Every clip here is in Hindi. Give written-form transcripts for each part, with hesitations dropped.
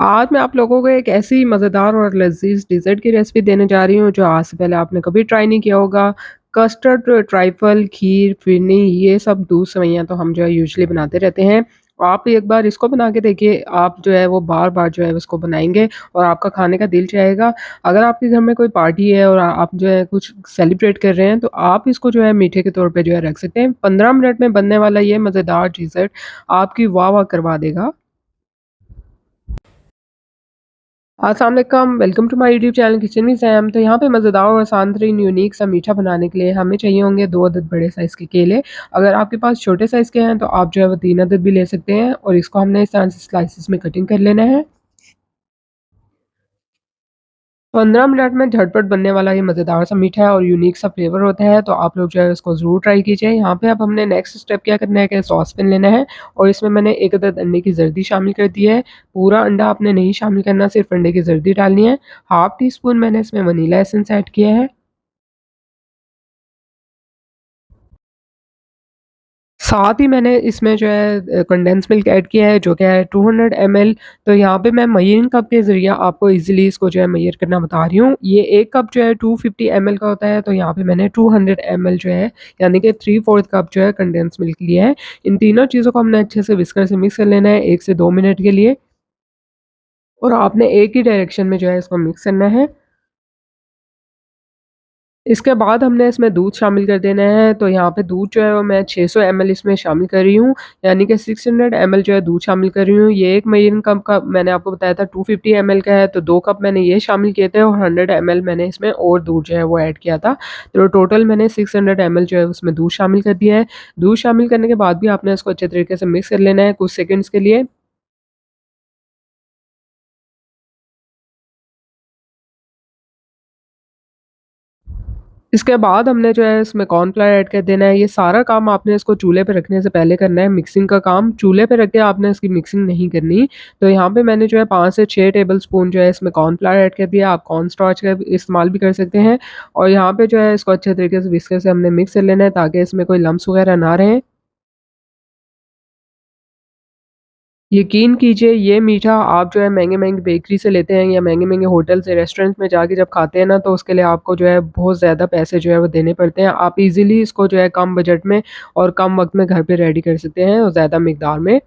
आज मैं आप लोगों को एक ऐसी मज़ेदार और लज़ीज़ डेज़र्ट की रेसिपी देने जा रही हूँ, जो आज से पहले आपने कभी ट्राई नहीं किया होगा। कस्टर्ड, ट्राइफ़ल, खीर, फिरनी ये सब दूध सेवइयाँ तो हम जो है यूजुअली बनाते रहते हैं। आप एक बार इसको बना के देखिए, आप जो है वो बार-बार जो है उसको बनाएँगे और आपका खाने का दिल चाहेगा। अगर आपके घर में कोई पार्टी है और आप जो है कुछ सेलिब्रेट कर रहे हैं, तो आप इसको जो है मीठे के तौर पे जो है रख सकते हैं। 15 मिनट में बनने वाला ये मज़ेदार डेज़र्ट आपकी वाह-वाह करवा देगा। अस्सलाम वालेकुम, welcome to my YouTube channel kitchen with Sam. तो यहाँ पे मज़ेदार और आसान तरीन यूनिक सा मीठा बनाने के लिए हमें चाहिए होंगे 2 अदद बड़े साइज़ के केले। अगर आपके पास छोटे साइज़ के हैं तो आप जो है वो 3 अदद भी ले सकते हैं और इसको हमने इस तरह से स्लाइसेस में कटिंग कर लेना है। 15 मिनट में झटपट बनने वाला ये मज़ेदार सा मीठा है और यूनिक सा फ्लेवर होता है, तो आप लोग जो है इसको ज़रूर ट्राई कीजिए। यहाँ पे अब हमने नेक्स्ट स्टेप क्या करना है कि सॉस पैन लेना है और इसमें मैंने 1 अदद अंडे की ज़र्दी शामिल कर दी है। पूरा अंडा आपने नहीं शामिल करना, सिर्फ़ अंडे की ज़र्दी डालनी है। हाफ़ टी स्पून मैंने इसमें वनीला एसेंस ऐड किया है। साथ ही मैंने इसमें जो है कंडेंस मिल्क ऐड किया है जो कि है 200 ml। तो यहाँ पे मैं मेजरिंग कप के ज़रिए आपको ईज़िली इसको जो है मेजर करना बता रही हूँ। ये 1 कप जो है 250 ml का होता है, तो यहाँ पे मैंने 200 ml जो है यानी कि 3/4 कप जो है कंडेंस मिल्क लिया है। इन तीनों चीज़ों को हमने अच्छे से विस्कर से मिक्स कर लेना है 1 से 2 मिनट के लिए और आपने एक ही डायरेक्शन में जो है इसको मिक्स करना है। इसके बाद हमने इसमें दूध शामिल कर देना है, तो यहाँ पे दूध जो है वो मैं 600 ml इसमें शामिल कर रही हूँ, यानी कि 600 ml जो है दूध शामिल कर रही हूँ। ये एक मेजरिंग कप का मैंने आपको बताया था 250 ml का है, तो 2 कप मैंने ये शामिल किए थे और 100 ml मैंने इसमें और दूध जो है वो ऐड किया था। तो टोटल मैंने 600 ml जो है उसमें दूध शामिल कर दिया है। दूध शामिल करने के बाद भी आपने इसको अच्छे तरीके से मिक्स कर लेना है कुछ सेकंड्स के लिए। इसके बाद हमने जो है इसमें कॉर्नफ्लावर ऐड कर देना है। ये सारा काम आपने इसको चूल्हे पे रखने से पहले करना है, मिक्सिंग का काम चूल्हे पे रख के आपने इसकी मिक्सिंग नहीं करनी। तो यहाँ पे मैंने जो है 5 से 6 टेबलस्पून जो है इसमें कॉर्नफ्लावर ऐड कर दिया। आप कॉर्न स्टार्च का भी इस्तेमाल भी कर सकते हैं और यहाँ पे जो है इसको अच्छे तरीके से विस्कर से हमने मिक्स कर लेना है ताकि इसमें कोई लम्प्स वगैरह ना रहें। यकीन कीजिए ये मीठा आप जो है महँगे-महँगे बेकरी से लेते हैं या महँगे-महँगे होटल से रेस्टोरेंट में जाके जब खाते हैं ना, तो उसके लिए आपको जो है बहुत ज़्यादा पैसे जो है वो देने पड़ते हैं। आप इज़िली इसको जो है कम बजट में और कम वक़्त में घर पे रेडी कर सकते हैं और ज़्यादा मिकदार में।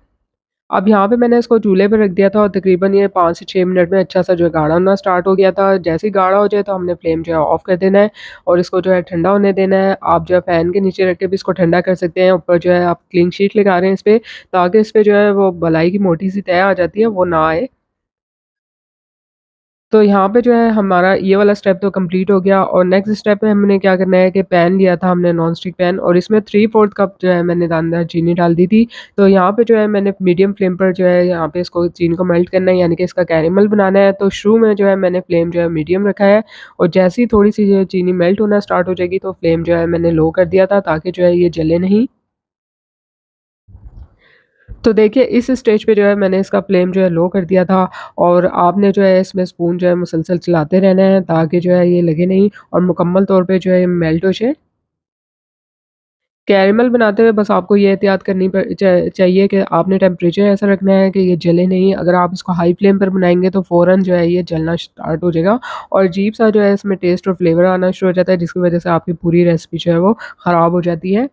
अब यहाँ पे मैंने इसको चूल्हे पे रख दिया था और तकरीबन ये 5 से 6 मिनट में अच्छा-सा जो है गाढ़ा होना स्टार्ट हो गया था। जैसे ही गाढ़ा हो जाए तो हमने फ्लेम जो है ऑफ कर देना है और इसको जो है ठंडा होने देना है। आप जो है फ़ैन के नीचे रख के भी इसको ठंडा कर सकते हैं। ऊपर जो है आप क्लीन शीट लगा रहे हैं इस पे ताकि इस पे जो है वो बलाई की मोटी-सी तह आ जाती है वो ना आए। तो यहाँ पे जो है हमारा ये वाला स्टेप तो कंप्लीट हो गया और नेक्स्ट स्टेप में हमने क्या करना है कि पैन लिया था हमने नॉन स्टिक पैन और इसमें 3/4 कप जो है मैंने दानेदार चीनी डाल दी थी। तो यहाँ पे जो है मैंने मीडियम फ्लेम पर जो है यहाँ पे इसको चीनी को मेल्ट करना है यानी कि इसका कैरेमल बनाना है। तो शुरू में जो है मैंने फ्लेम जो है मीडियम रखा है और जैसे ही थोड़ी-सी जो है चीनी मेल्ट होना स्टार्ट हो जाएगी तो फ्लेम जो है मैंने लो कर दिया था ताकि जो है ये जले नहीं। तो देखिए इस स्टेज पे जो है मैंने इसका फ्लेम जो है लो कर दिया था और आपने जो है इसमें स्पून जो है मुसलसल चलाते रहना है ताकि जो है ये लगे नहीं और मुकम्मल तौर पे जो है ये मेल्ट हो जाए। कैरेमल बनाते हुए बस आपको ये एहतियात करनी चाहिए कि आपने टेम्परेचर ऐसा रखना है कि ये जले नहीं। अगर आप इसको हाई फ्लेम पर बनाएँगे तो फ़ौरन जो है ये जलना स्टार्ट हो जाएगा और अजीब-सा जो है इसमें टेस्ट और फ्लेवर आना शुरू हो जाता है जिसकी वज़ह से आपकी पूरी रेसिपी जो है वो ख़राब हो जाती है।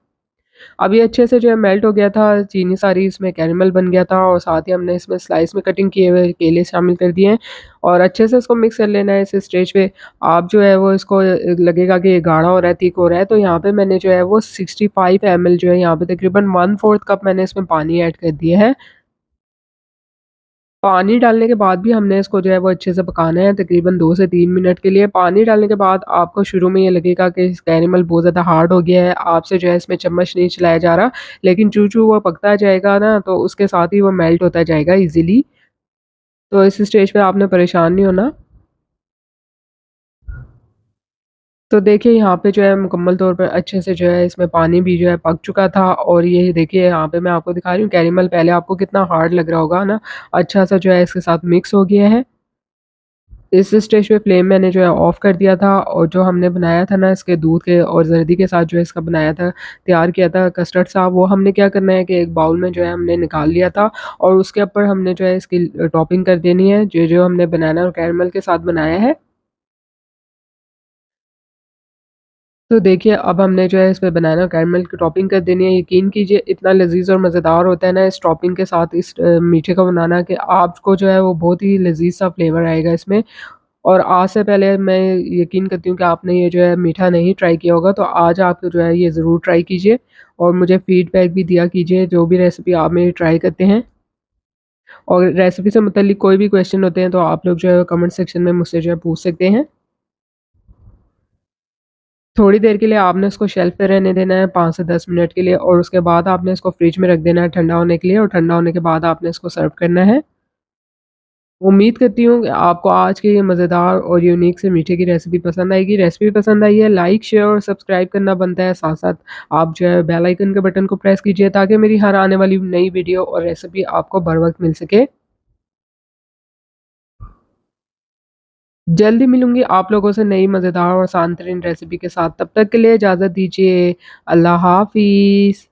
अब ये अच्छे से जो है मेल्ट हो गया था, चीनी सारी इसमें कैरेमल बन गया था और साथ ही हमने इसमें स्लाइस में कटिंग किए हुए केले शामिल कर दिए हैं और अच्छे से इसको मिक्स कर लेना है इस स्टेज पे। आप जो है वो इसको लगेगा कि ये गाढ़ा हो रहा है, थिक हो रहा है, तो यहाँ पे मैंने जो है वो 65 ml जो है यहाँ पे तकरीबन 1/4 कप मैंने इसमें पानी ऐड कर दिया है। पानी डालने के बाद भी हमने इसको जो है वो अच्छे से पकाना है तकरीबन 2 से 3 मिनट के लिए। पानी डालने के बाद आपको शुरू में ये लगेगा कि कैरेमल बहुत ज़्यादा हार्ड हो गया है, आपसे जो है इसमें चम्मच नहीं चलाया जा रहा, लेकिन चूँ-चूँ वो पकता जाएगा ना तो उसके साथ ही वो मेल्ट होता जाएगा ईज़िली। तो इस स्टेज पे आपने परेशान नहीं होना। तो देखिए यहाँ पे जो है मुकम्मल तौर पर अच्छे से जो है इसमें पानी भी जो है पक चुका था और ये देखिए यहाँ पे मैं आपको दिखा रही हूँ कैरेमल पहले आपको कितना हार्ड लग रहा होगा ना, अच्छा सा जो है इसके साथ मिक्स हो गया है। इस स्टेज पे फ्लेम मैंने जो है ऑफ कर दिया था और जो हमने बनाया था ना इसके दूध के और ज़र्दी के साथ जो है इसका बनाया था, तैयार किया था कस्टर्ड सा, वो हमने क्या करना है कि एक बाउल में जो है हमने निकाल लिया था और उसके ऊपर हमने जो है इसकी टॉपिंग कर देनी है, जो-जो हमने बनाना और कैरेमल के साथ बनाया है। तो देखिए, अब हमने जो है इसमें बनाना कैरेमल की टॉपिंग कर देनी है। यकीन कीजिए इतना लज़ीज़ और मज़ेदार होता है ना इस टॉपिंग के साथ इस मीठे को बनाना कि आपको जो है वो बहुत ही लज़ीज़ सा फ्लेवर आएगा इसमें। और आज से पहले मैं यकीन करती हूँ कि आपने ये जो है मीठा नहीं ट्राई किया होगा, तो आज आप जो है ये ज़रूर ट्राई कीजिए और मुझे फ़ीडबैक भी दिया कीजिए जो भी रेसिपी आप मेरी ट्राई करते हैं। और रेसिपी से मुतल्लिक कोई भी क्वेश्चन होते हैं तो आप लोग जो है कमेंट सेक्शन में मुझसे जो है पूछ सकते हैं। थोड़ी देर के लिए आपने उसको शेल्फ़ पे रहने देना है 5 से 10 मिनट के लिए और उसके बाद आपने इसको फ्रिज में रख देना है ठंडा होने के लिए और ठंडा होने के बाद आपने इसको सर्व करना है। उम्मीद करती हूँ कि आपको आज की ये मज़ेदार और यूनिक से मीठे की रेसिपी पसंद आएगी। रेसिपी पसंद आई है लाइक, शेयर और सब्सक्राइब करना बनता है। साथ-साथ आप जो है बेल आइकन के बटन को प्रेस कीजिए ताकि मेरी हर आने वाली नई वीडियो और रेसिपी आपको बर वक़्त मिल सके। जल्दी मिलूँगी आप लोगों से नई मज़ेदार और शानतरीन रेसिपी के साथ। तब तक के लिए इजाज़त दीजिए। अल्लाह हाफ़िज़।